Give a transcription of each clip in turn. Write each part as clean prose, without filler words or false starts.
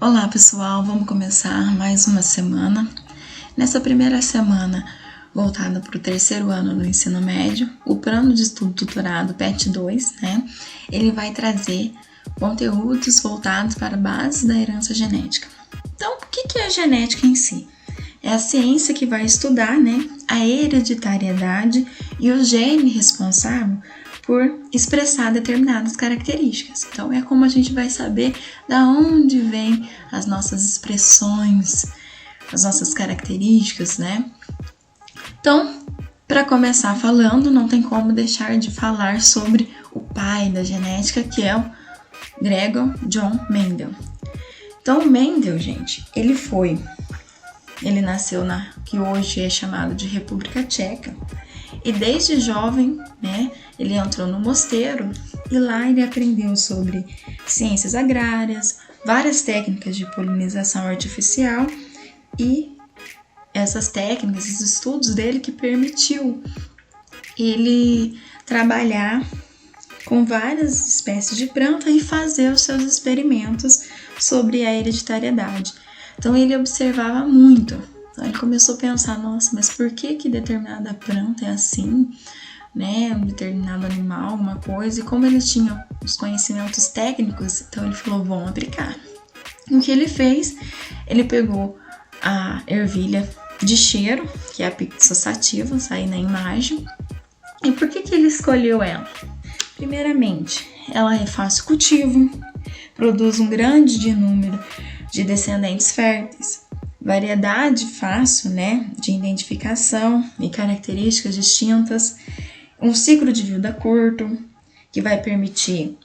Olá pessoal, vamos começar mais uma semana. Nessa primeira semana, voltada para o terceiro ano do ensino médio, o plano de estudo tutorado PET 2, ele vai trazer conteúdos voltados para a base da herança genética. Então, o que é a genética em si? É a ciência que vai estudar, a hereditariedade e o gene responsável por expressar determinadas características. Então, é como a gente vai saber da onde vêm as nossas expressões, as nossas características, Então, para começar falando, não tem como deixar de falar sobre o pai da genética, que é o Gregor John Mendel. Então, Mendel, gente, ele nasceu na que hoje é chamado de República Tcheca, e desde jovem, ele entrou no mosteiro e lá ele aprendeu sobre ciências agrárias, várias técnicas de polinização artificial e essas técnicas, os estudos dele que permitiu ele trabalhar com várias espécies de planta e fazer os seus experimentos sobre a hereditariedade. Então ele observava muito. Então ele começou a pensar, nossa, mas por que determinada planta é assim, um determinado animal, uma coisa, e como ele tinha os conhecimentos técnicos, então ele falou, vamos aplicar. O que ele fez? Ele pegou a ervilha de cheiro, que é a Pictus sativa, aí na imagem. E por que ele escolheu ela? Primeiramente, ela é fácil cultivo, produz um grande número de descendentes férteis, variedade fácil, de identificação e características distintas, um ciclo de vida curto, que vai permitir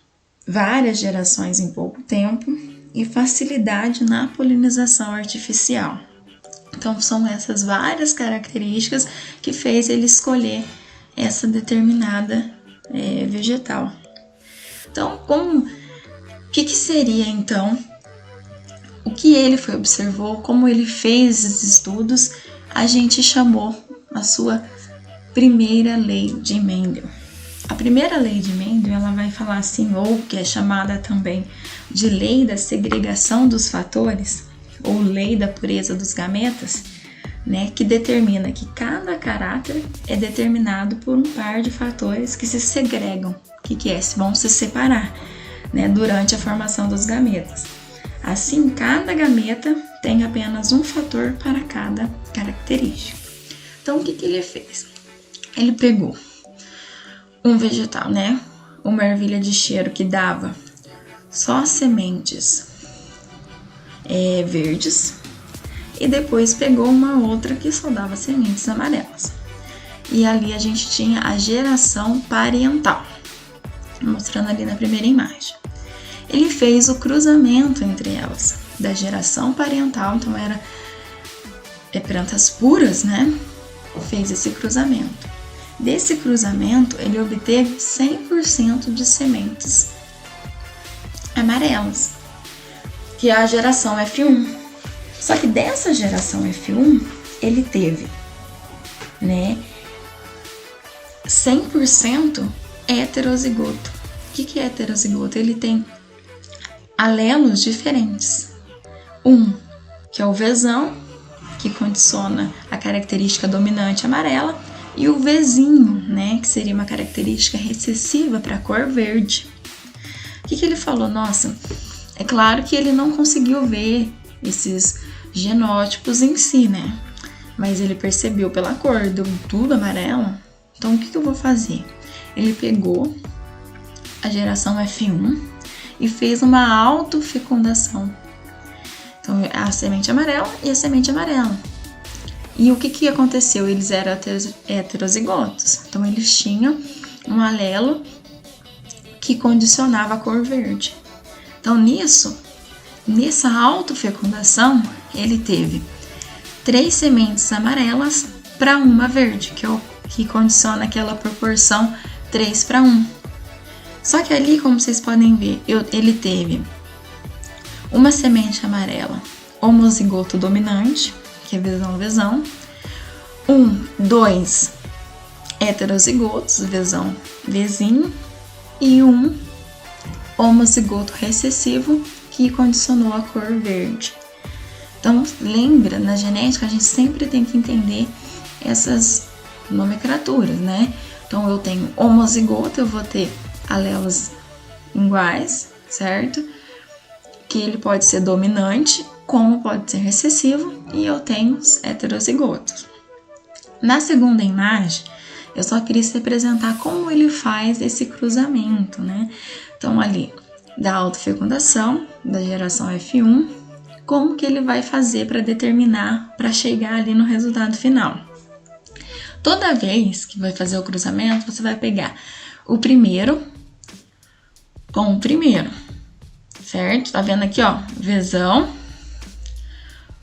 várias gerações em pouco tempo e facilidade na polinização artificial. Então, são essas várias características que fez ele escolher essa determinada vegetal. Então, o que seria, então, o que ele observou, como ele fez esses estudos, a gente chamou a sua primeira lei de Mendel. A primeira lei de Mendel, ela vai falar assim, ou que é chamada também de lei da segregação dos fatores, ou lei da pureza dos gametas, que determina que cada caráter é determinado por um par de fatores que se segregam, vão se separar, durante a formação dos gametas. Assim, cada gameta tem apenas um fator para cada característica. Então, o que ele fez? Ele pegou um vegetal, uma ervilha de cheiro que dava só sementes verdes, e depois pegou uma outra que só dava sementes amarelas. E ali a gente tinha a geração parental, mostrando ali na primeira imagem. Ele fez o cruzamento entre elas, da geração parental, então era plantas puras, fez esse cruzamento. Desse cruzamento, ele obteve 100% de sementes amarelas, que é a geração F1. Só que dessa geração F1, ele teve, 100% heterozigoto. O que é heterozigoto? Ele tem alelos diferentes. Um, que é o Vzão, que condiciona a característica dominante amarela, e o Vzinho, que seria uma característica recessiva para a cor verde. O que ele falou? Nossa, é claro que ele não conseguiu ver esses genótipos em si, mas ele percebeu pela cor, deu tudo amarelo. Então, o que eu vou fazer? Ele pegou a geração F1 e fez uma autofecundação. Então, a semente amarela e a semente amarela. E o que aconteceu? Eles eram heterozigotos. Então, eles tinham um alelo que condicionava a cor verde. Então, nessa autofecundação, ele teve 3 sementes amarelas para uma verde, que é o que condiciona aquela proporção 3:1. Só que ali, como vocês podem ver, ele teve uma semente amarela homozigoto dominante, que é Vzão, 2 heterozigotos, Vzinho, e um homozigoto recessivo, que condicionou a cor verde. Então, lembra, na genética a gente sempre tem que entender essas nomenclaturas, né? Então, eu tenho homozigoto, eu vou ter alelos iguais, certo? Que ele pode ser dominante, como pode ser recessivo, e eu tenho os heterozigotos. Na segunda imagem, eu só queria representar como ele faz esse cruzamento, né? Então, ali, da autofecundação, da geração F1, como que ele vai fazer para determinar, para chegar ali no resultado final. Toda vez que vai fazer o cruzamento, você vai pegar o primeiro com o primeiro, certo? Tá vendo aqui, ó, Vzão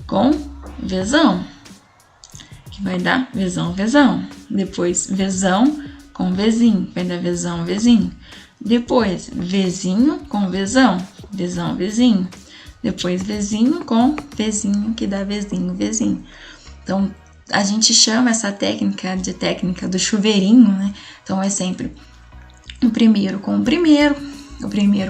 com Vzão, que vai dar Vzão, Vzão. Depois, Vzão com Vzinho, vai dar Vzão, Vzinho. Depois, Vzinho com Vzão, Vzão, Vzinho. Depois, Vzinho com Vzinho, que dá Vzinho, Vzinho. Então, a gente chama essa técnica de técnica do chuveirinho, né? Então, é sempre o primeiro com o primeiro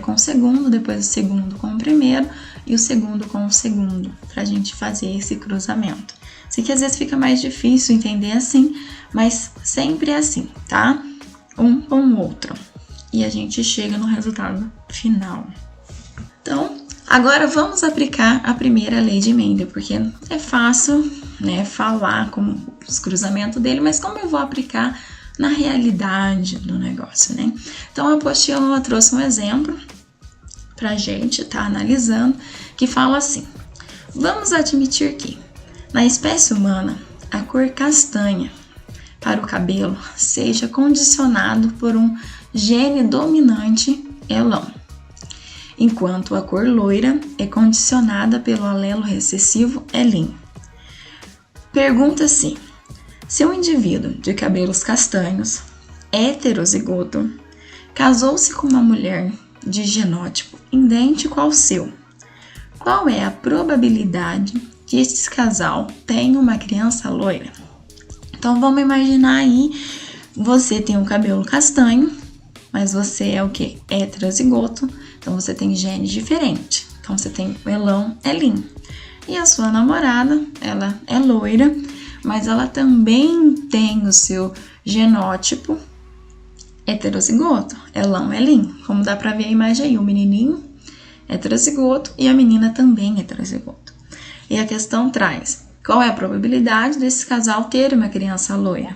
com o segundo, depois o segundo com o primeiro e o segundo com o segundo, pra gente fazer esse cruzamento. Sei que às vezes fica mais difícil entender assim, mas sempre é assim, tá? Um com o outro. E a gente chega no resultado final. Então, agora vamos aplicar a primeira lei de Mendel, porque é fácil, né, falar com os cruzamentos dele, mas como eu vou aplicar na realidade do negócio, né? Então, a apostila trouxe um exemplo pra gente tá analisando, que fala assim: vamos admitir que, na espécie humana, a cor castanha para o cabelo seja condicionado por um gene dominante elão, enquanto a cor loira é condicionada pelo alelo recessivo elin. Pergunta-se: se um indivíduo de cabelos castanhos, heterozigoto, casou-se com uma mulher de genótipo idêntico ao seu, qual é a probabilidade que esse casal tenha uma criança loira? Então, vamos imaginar aí, você tem um cabelo castanho, mas você é o quê? Heterozigoto, então você tem genes diferentes. Então, você tem o elão, elin. E a sua namorada, ela é loira, mas ela também tem o seu genótipo heterozigoto, elão, elin. Como dá pra ver a imagem aí, o menininho heterozigoto e a menina também heterozigoto. E a questão traz: qual é a probabilidade desse casal ter uma criança loira?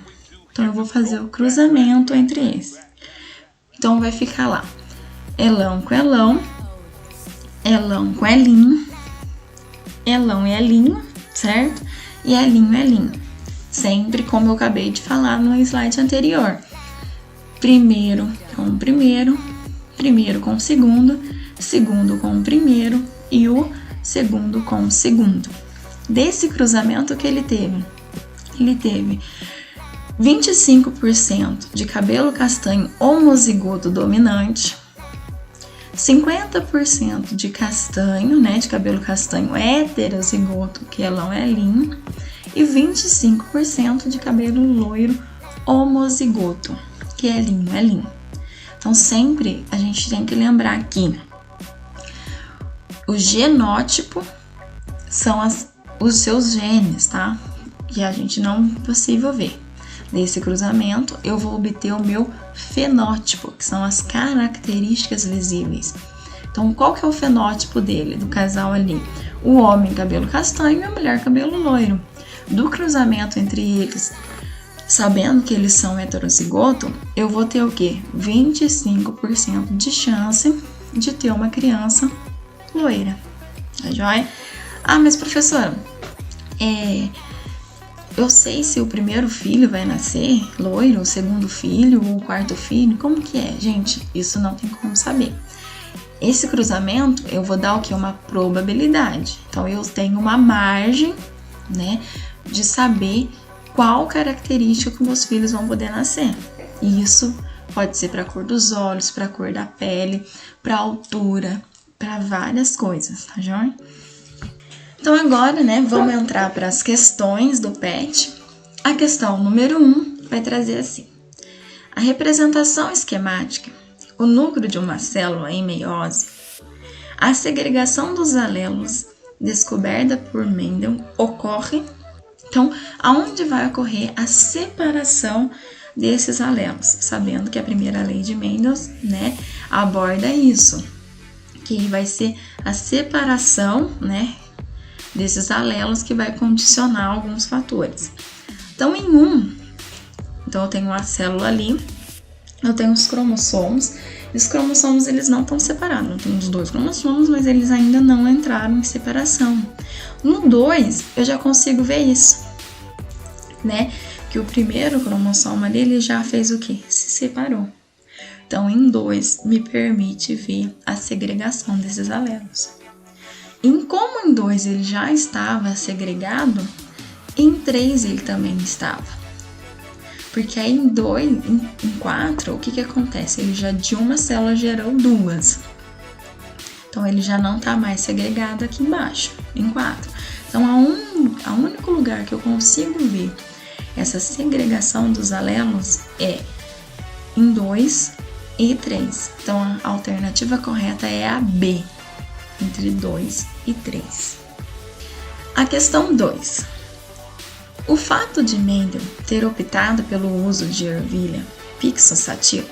Então, eu vou fazer o cruzamento entre esses. Então, vai ficar lá elão com elão, elão com elinho, elão e elinho, certo? E elinho, elinho. Sempre como eu acabei de falar no slide anterior. Primeiro com o primeiro, primeiro com o segundo, segundo com o primeiro e o segundo com o segundo. Desse cruzamento que ele teve 25% de cabelo castanho homozigoto dominante, 50% de castanho, né, de cabelo castanho heterozigoto, que é elão, elin, e 25% de cabelo loiro homozigoto, que é elinho, elin. Então, sempre a gente tem que lembrar que o genótipo são os seus genes, tá? Que a gente não é possível ver. Desse cruzamento, eu vou obter o meu fenótipo, que são as características visíveis. Então, qual que é o fenótipo dele, do casal ali? O homem cabelo castanho e a mulher cabelo loiro. Do cruzamento entre eles, sabendo que eles são heterozigoto, eu vou ter o quê? 25% de chance de ter uma criança loira. Tá joia? Ah, mas professora, eu sei se o primeiro filho vai nascer loiro, o segundo filho, ou o quarto filho, como que é? Gente, isso não tem como saber. Esse cruzamento, eu vou dar o quê? Uma probabilidade. Então, eu tenho uma margem, né, de saber qual característica que meus filhos vão poder nascer. E isso pode ser para a cor dos olhos, para a cor da pele, para a altura, para várias coisas, tá joia? Então, agora, né, vamos entrar para as questões do PET. A questão número 1 vai trazer assim: a representação esquemática, o núcleo de uma célula em meiose, A segregação dos alelos descoberta por Mendel ocorre. Então, aonde vai ocorrer a separação desses alelos? Sabendo que a primeira lei de Mendel, né, aborda isso, que vai ser a separação, né, desses alelos que vai condicionar alguns fatores. Então, então eu tenho uma célula ali, eu tenho os cromossomos, e os cromossomos eles não estão separados, eu tenho os 2 cromossomos, mas eles ainda não entraram em separação. No 2, eu já consigo ver isso, né? Que o primeiro cromossomo ali, ele já fez o quê? Se separou. Então, em 2, me permite ver a segregação desses alelos. Como em 2 ele já estava segregado, em 3 ele também estava. Porque aí em 4, o que acontece? Ele já de uma célula gerou 2. Então, ele já não está mais segregado aqui embaixo, em 4. Então, o único lugar que eu consigo ver essa segregação dos alelos é em 2 e 3. Então, a alternativa correta é a B, entre 2 e 3. A questão 2. O fato de Mendel ter optado pelo uso de ervilha pixosativa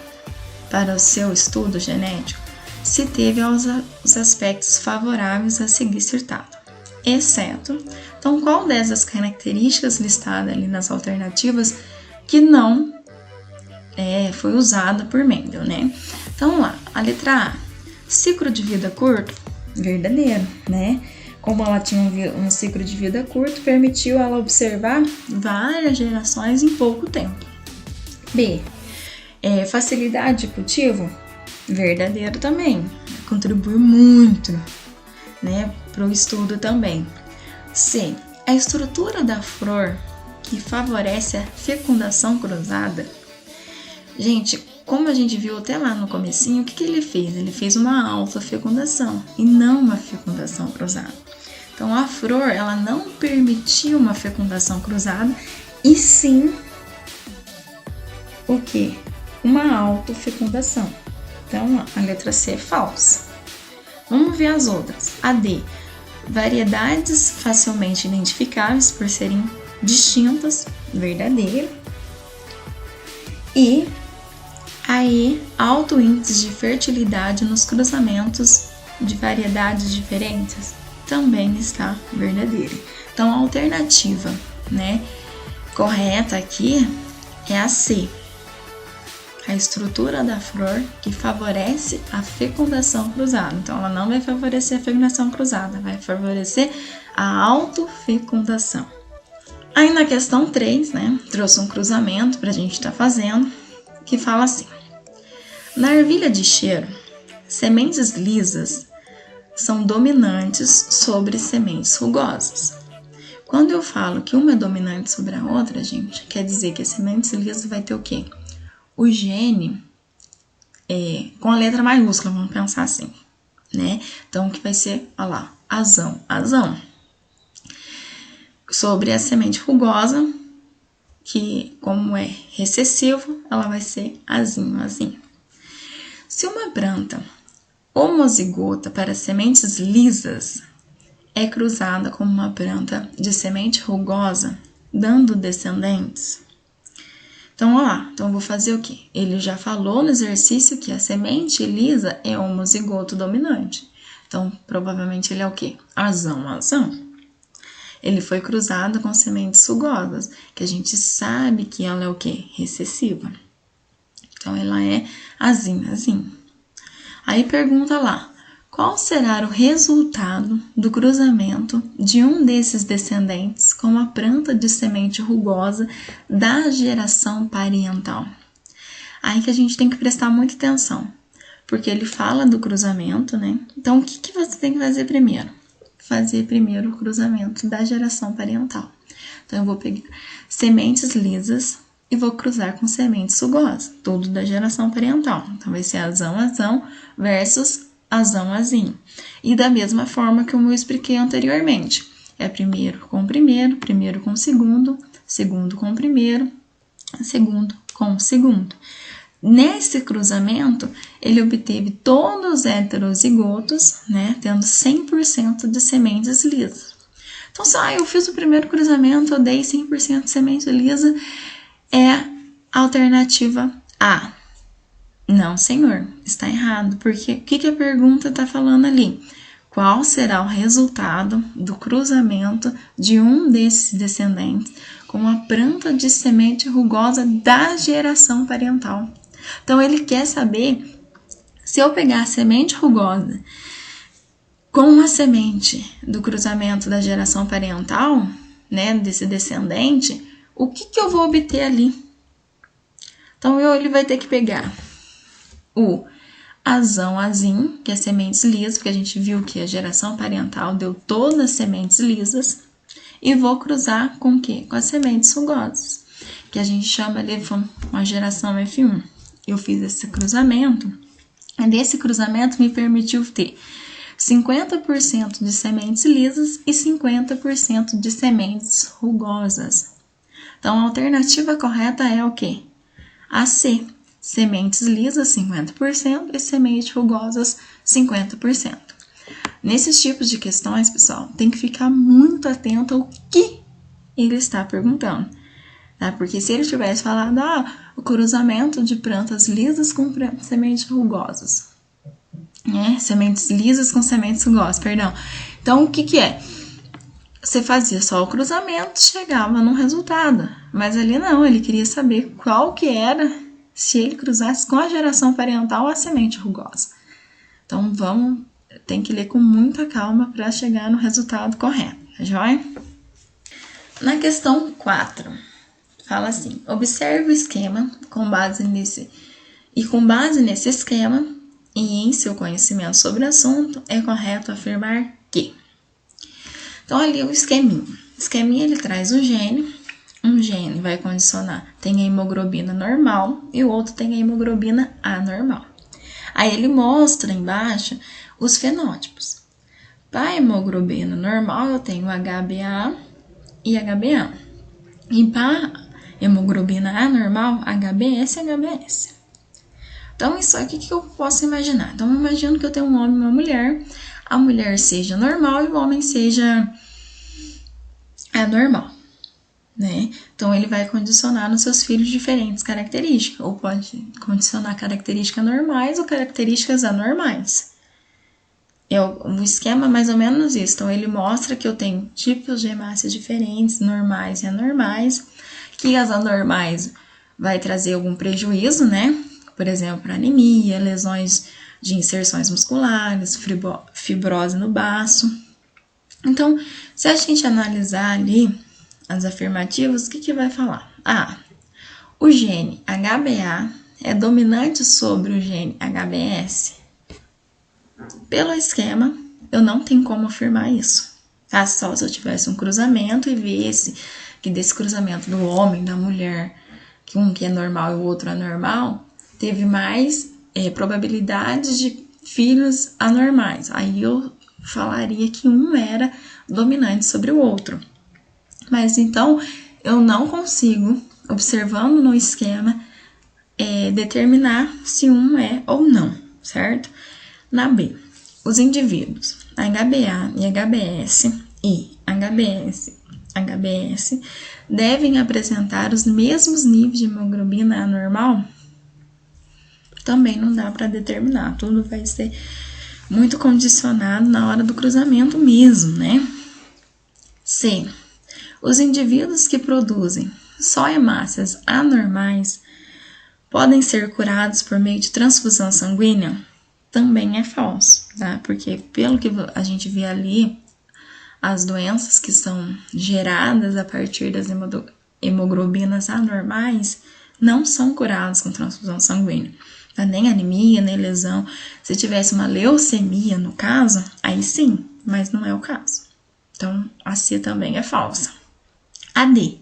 para o seu estudo genético se teve aos aspectos favoráveis a seguir citado, exceto, então, qual dessas características listadas ali nas alternativas que não foi usada por Mendel, né? Então, vamos lá, a letra A, ciclo de vida curto, verdadeiro, né? Como ela tinha um ciclo de vida curto, permitiu ela observar várias gerações em pouco tempo. B, facilidade de cultivo, verdadeiro também, contribui muito, né, para o estudo também. C, a estrutura da flor que favorece a fecundação cruzada. Gente, como a gente viu até lá no comecinho, o que ele fez? Ele fez uma autofecundação e não uma fecundação cruzada. Então, a flor, ela não permitiu uma fecundação cruzada, e sim, o quê? Uma autofecundação. Então, a letra C é falsa. Vamos ver as outras. A D, variedades facilmente identificáveis por serem distintas, verdadeiro. E a E, alto índice de fertilidade nos cruzamentos de variedades diferentes, também está verdadeiro. Então, a alternativa, né, correta aqui é a C. A estrutura da flor que favorece a fecundação cruzada. Então, ela não vai favorecer a fecundação cruzada, vai favorecer a autofecundação. Aí, na questão 3, né, trouxe um cruzamento para a gente estar fazendo, que fala assim: na ervilha de cheiro, sementes lisas são dominantes sobre sementes rugosas. Quando eu falo que uma é dominante sobre a outra, gente, quer dizer que as sementes lisas vai ter o quê? O gene com a letra maiúscula, vamos pensar assim, né? Então, que vai ser, olha lá, azão. Sobre a semente rugosa, que como é recessivo, ela vai ser azinho. Se uma planta homozigota para sementes lisas é cruzada com uma planta de semente rugosa, dando descendentes. Então, olha lá, então eu vou fazer o quê? Ele já falou no exercício que a semente lisa é homozigoto dominante. Então, provavelmente ele é o quê? Azão. Ele foi cruzado com sementes rugosas, que a gente sabe que ela é o quê? Recessiva. Então, ela é azinho. Aí pergunta lá, qual será o resultado do cruzamento de um desses descendentes com uma planta de semente rugosa da geração parental? Aí que a gente tem que prestar muita atenção, porque ele fala do cruzamento, né? Então, o que você tem que fazer primeiro? Fazer primeiro o cruzamento da geração parental. Então, eu vou pegar sementes lisas e vou cruzar com sementes rugosas, tudo da geração parental. Então, vai ser azão versus azinho. E da mesma forma que eu expliquei anteriormente. É primeiro com segundo com primeiro, segundo com segundo. Nesse cruzamento, ele obteve todos os heterozigotos, né, tendo 100% de sementes lisas. Então, se eu fiz o primeiro cruzamento, eu dei 100% de semente lisa, é a alternativa A. Não, senhor, está errado, porque o que a pergunta está falando ali? Qual será o resultado do cruzamento de um desses descendentes com uma planta de semente rugosa da geração parental? Então, ele quer saber se eu pegar a semente rugosa com uma semente do cruzamento da geração parental, né, desse descendente, o que eu vou obter ali? Então, ele vai ter que pegar o azão azim, que é sementes lisas, porque a gente viu que a geração parental deu todas as sementes lisas, e vou cruzar com o quê? Com as sementes rugosas, que a gente chama de uma geração F1. Eu fiz esse cruzamento, e desse cruzamento me permitiu ter 50% de sementes lisas e 50% de sementes rugosas. Então, a alternativa correta é o quê? A C. Sementes lisas, 50%, e sementes rugosas, 50%. Nesses tipos de questões, pessoal, tem que ficar muito atento ao que ele está perguntando. Tá? Porque se ele tivesse falado, o cruzamento de plantas lisas com sementes rugosas, né? Sementes lisas com sementes rugosas, perdão. Então, o que é? Você fazia só o cruzamento, chegava num resultado. Mas ali não, ele queria saber qual que era se ele cruzasse com a geração parental a semente rugosa. Então, tem que ler com muita calma para chegar no resultado correto, tá joia? Na questão 4, fala assim: observe o esquema com base nesse esquema e em seu conhecimento sobre o assunto, é correto afirmar que. Então, ali o esqueminha. O esqueminha, ele traz o gene. Um gene vai condicionar, tem a hemoglobina normal e o outro tem a hemoglobina anormal. Aí ele mostra embaixo os fenótipos. Para a hemoglobina normal, eu tenho HbA e HbA. E para a hemoglobina anormal, HbS e HbS. Então, isso aqui que eu posso imaginar? Então, eu imagino que eu tenho um homem e uma mulher. A mulher seja normal e o homem seja anormal, né? Então, ele vai condicionar nos seus filhos diferentes características. Ou pode condicionar características normais ou características anormais. O esquema é mais ou menos isso. Então, ele mostra que eu tenho tipos de hemácias diferentes, normais e anormais. Que as anormais vai trazer algum prejuízo, né? Por exemplo, anemia, lesões de inserções musculares, fibrose no baço. Então, se a gente analisar ali as afirmativas, o que vai falar? O gene HbA é dominante sobre o gene HbS? Pelo esquema, eu não tenho como afirmar isso. Só se eu tivesse um cruzamento e visse que desse cruzamento do homem e da mulher, que um que é normal e o outro é anormal, teve mais probabilidade de filhos anormais. Aí eu falaria que um era dominante sobre o outro. Mas então, eu não consigo, observando no esquema, determinar se um é ou não, certo? Na B, os indivíduos HbA e HbS e HbS devem apresentar os mesmos níveis de hemoglobina anormal? Também não dá para determinar, tudo vai ser muito condicionado na hora do cruzamento mesmo, né? C. Os indivíduos que produzem só hemácias anormais podem ser curados por meio de transfusão sanguínea? Também é falso, tá? Porque pelo que a gente vê ali, as doenças que são geradas a partir das hemoglobinas anormais não são curadas com transfusão sanguínea. Tá? Nem anemia, nem lesão. Se tivesse uma leucemia no caso, aí sim, mas não é o caso. Então, a C também é falsa. A D.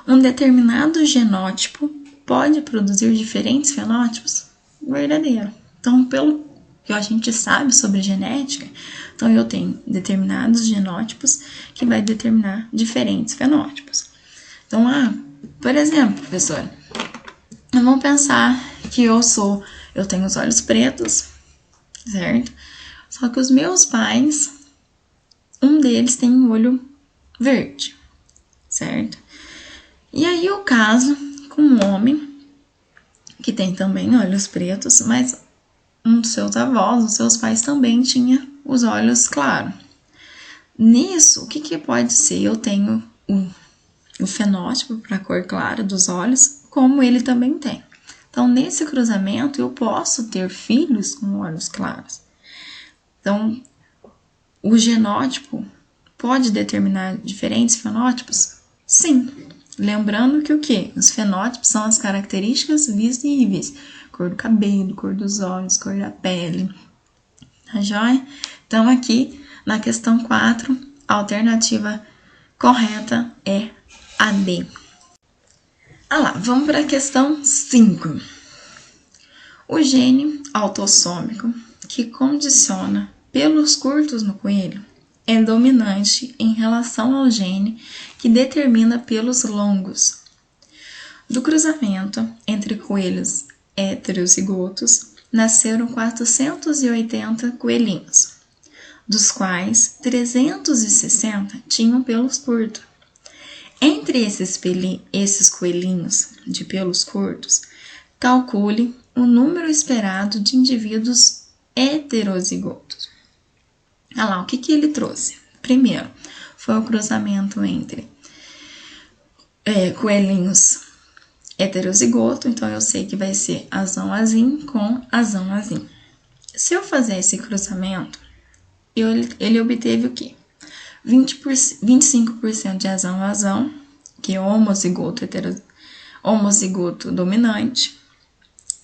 Um determinado genótipo pode produzir diferentes fenótipos? Verdadeiro. Então, pelo que a gente sabe sobre genética, então eu tenho determinados genótipos que vai determinar diferentes fenótipos. Então, por exemplo, professora, vamos pensar que eu tenho os olhos pretos, certo? Só que os meus pais, um deles tem um olho verde, certo? E aí eu caso com um homem que tem também olhos pretos, mas um dos seus avós, os seus pais também tinha os olhos claros. Nisso, o que pode ser? Eu tenho o fenótipo para a cor clara dos olhos, como ele também tem. Então, nesse cruzamento, eu posso ter filhos com olhos claros. Então, o genótipo pode determinar diferentes fenótipos? Sim. Lembrando que o quê? Os fenótipos são as características visíveis. Cor do cabelo, cor dos olhos, cor da pele. Tá joia? Então, aqui, na questão 4, a alternativa correta é a D. Vamos para a questão 5. O gene autossômico que condiciona pelos curtos no coelho é dominante em relação ao gene que determina pelos longos. Do cruzamento entre coelhos heterozigotos, nasceram 480 coelhinhos, dos quais 360 tinham pelos curtos. Entre esses coelhinhos de pelos curtos, calcule o número esperado de indivíduos heterozigotos. O que ele trouxe? Primeiro, foi o cruzamento entre coelhinhos heterozigoto, então eu sei que vai ser azão azim com azão azim. Se eu fazer esse cruzamento, ele obteve o quê? 25% de azão azão, que é homozigoto dominante,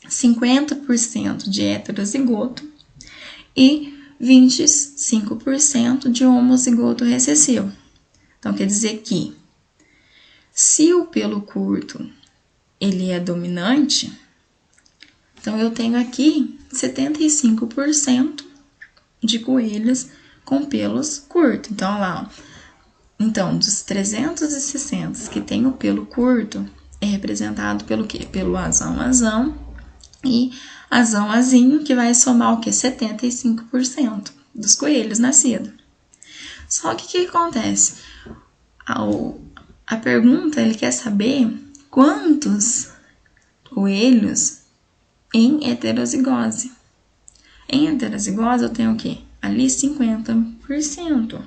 50% de heterozigoto e 25% de homozigoto recessivo. Então, quer dizer que se o pelo curto ele é dominante, então eu tenho aqui 75% de coelhos com pelos curtos. Então, dos 360 que tem o pelo curto, é representado pelo quê? Pelo azão azão e azão azinho, que vai somar o quê? 75% dos coelhos nascidos. Só que o que acontece? A pergunta, ele quer saber quantos coelhos em heterozigose. Em heterozigose eu tenho o quê? Ali 50%.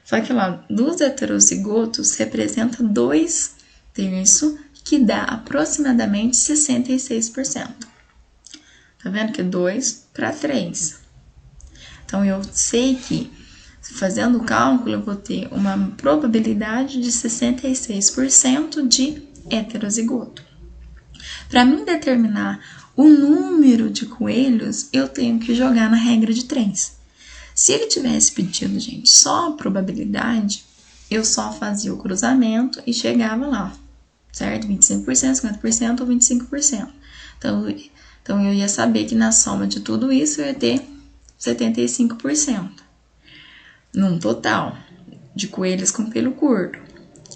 Só que dos heterozigotos representa 2/3, que dá aproximadamente 66%. Tá vendo que é 2/3. Então, eu sei que, fazendo o cálculo, eu vou ter uma probabilidade de 66% de heterozigoto. Para mim determinar o número de coelhos, eu tenho que jogar na regra de 3. Se ele tivesse pedido, gente, só a probabilidade, eu só fazia o cruzamento e chegava lá, certo? 25%, 50% ou 25%. Então, eu ia saber que na soma de tudo isso, eu ia ter 75%. Num total de coelhos com pelo curto.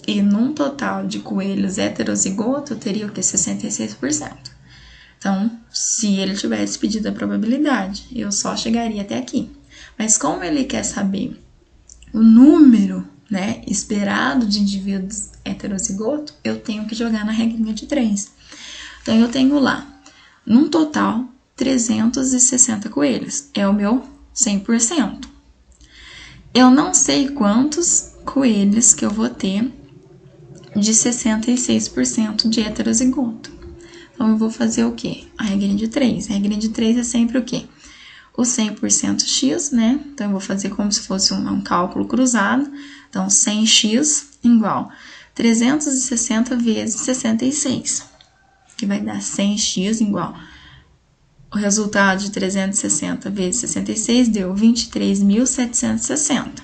E num total de coelhos heterozigoto, eu teria o que? 66%. Então, se ele tivesse pedido a probabilidade, eu só chegaria até aqui. Mas como ele quer saber o número, né, esperado de indivíduos heterozigotos, eu tenho que jogar na regrinha de 3. Então, eu tenho lá, num total, 360 coelhos. É o meu 100%. Eu não sei quantos coelhos que eu vou ter de 66% de heterozigoto. Então, eu vou fazer o quê? A regrinha de 3. A regrinha de 3 é sempre o quê? O 100% x, né? Então, eu vou fazer como se fosse um cálculo cruzado. Então, 100x igual 360 vezes 66, que vai dar 100x igual. O resultado de 360 vezes 66 deu 23.760.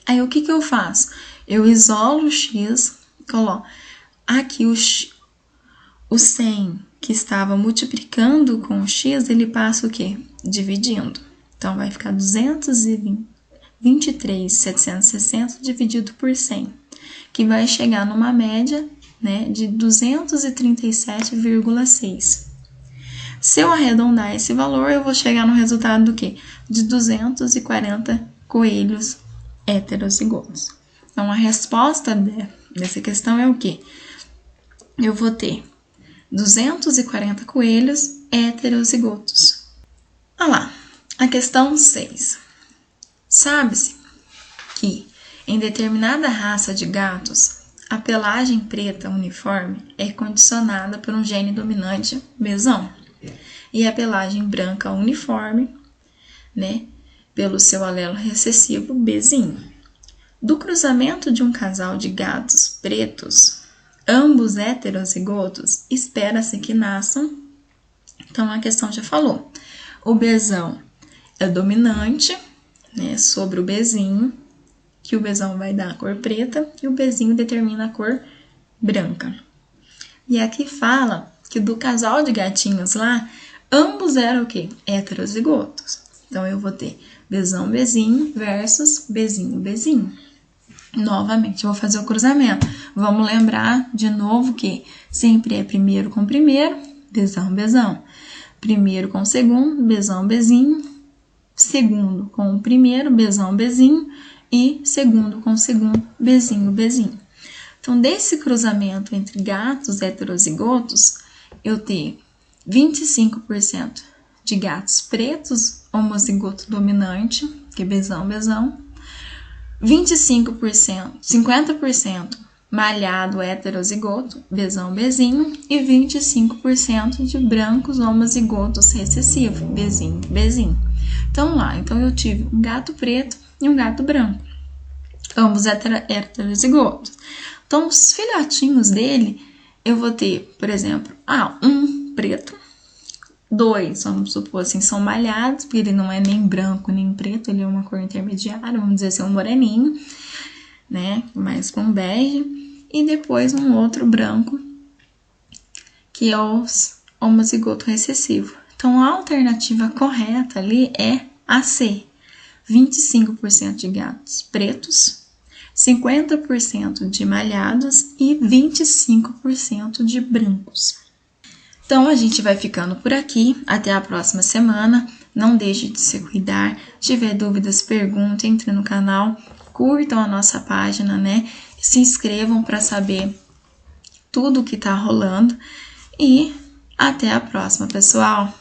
Aí, o que eu faço? Eu isolo o x, coloco aqui o 100 que estava multiplicando com o x, ele passa o quê? Dividindo. Então, vai ficar 223.760 dividido por 100, que vai chegar numa média, né, de 237,6. Se eu arredondar esse valor, eu vou chegar no resultado do quê? De 240 coelhos heterozigotos. Então, a resposta dessa questão é o quê? Eu vou ter 240 coelhos heterozigotos. Olha lá, a questão 6. Sabe-se que em determinada raça de gatos, a pelagem preta uniforme é condicionada por um gene dominante mesão e a pelagem branca uniforme, né, pelo seu alelo recessivo Bzinho. Do cruzamento de um casal de gatos pretos, ambos heterozigotos, espera-se que nasçam. Então, a questão já falou. O Bzão é dominante, né, sobre o Bzinho, que o Bzão vai dar a cor preta e o Bzinho determina a cor branca. E aqui fala que do casal de gatinhos lá, ambos eram o quê? Heterozigotos. Então, eu vou ter Bzão, Bzinho versus Bzinho, Bzinho. Novamente, eu vou fazer o cruzamento. Vamos lembrar de novo que sempre é primeiro com primeiro, Bzão, Bzão. Primeiro com segundo, Bzão, Bzinho. Segundo com o primeiro, Bzão, Bzinho. E segundo com segundo, Bzinho, Bzinho. Então, desse cruzamento entre gatos heterozigotos, eu tenho 25% de gatos pretos, homozigoto dominante, que é Bzão, Bzão. 25%, 50% malhado heterozigoto, Bzão, Bzinho, e 25% de brancos homozigotos recessivos, Bzinho, Bzinho. Então, lá, eu tive um gato preto e um gato branco, ambos heterozigotos. Então, os filhotinhos dele, eu vou ter, por exemplo, um preto, 2, vamos supor assim, são malhados, porque ele não é nem branco nem preto, ele é uma cor intermediária, vamos dizer assim, um moreninho, né, mais com bege, e depois um outro branco, que é o homozigoto recessivo. Então, a alternativa correta ali é a C, 25% de gatos pretos, 50% de malhados e 25% de brancos. Então, a gente vai ficando por aqui. Até a próxima semana. Não deixe de se cuidar. Se tiver dúvidas, pergunte, entre no canal, curtam a nossa página, né? Se inscrevam para saber tudo o que tá rolando. E até a próxima, pessoal!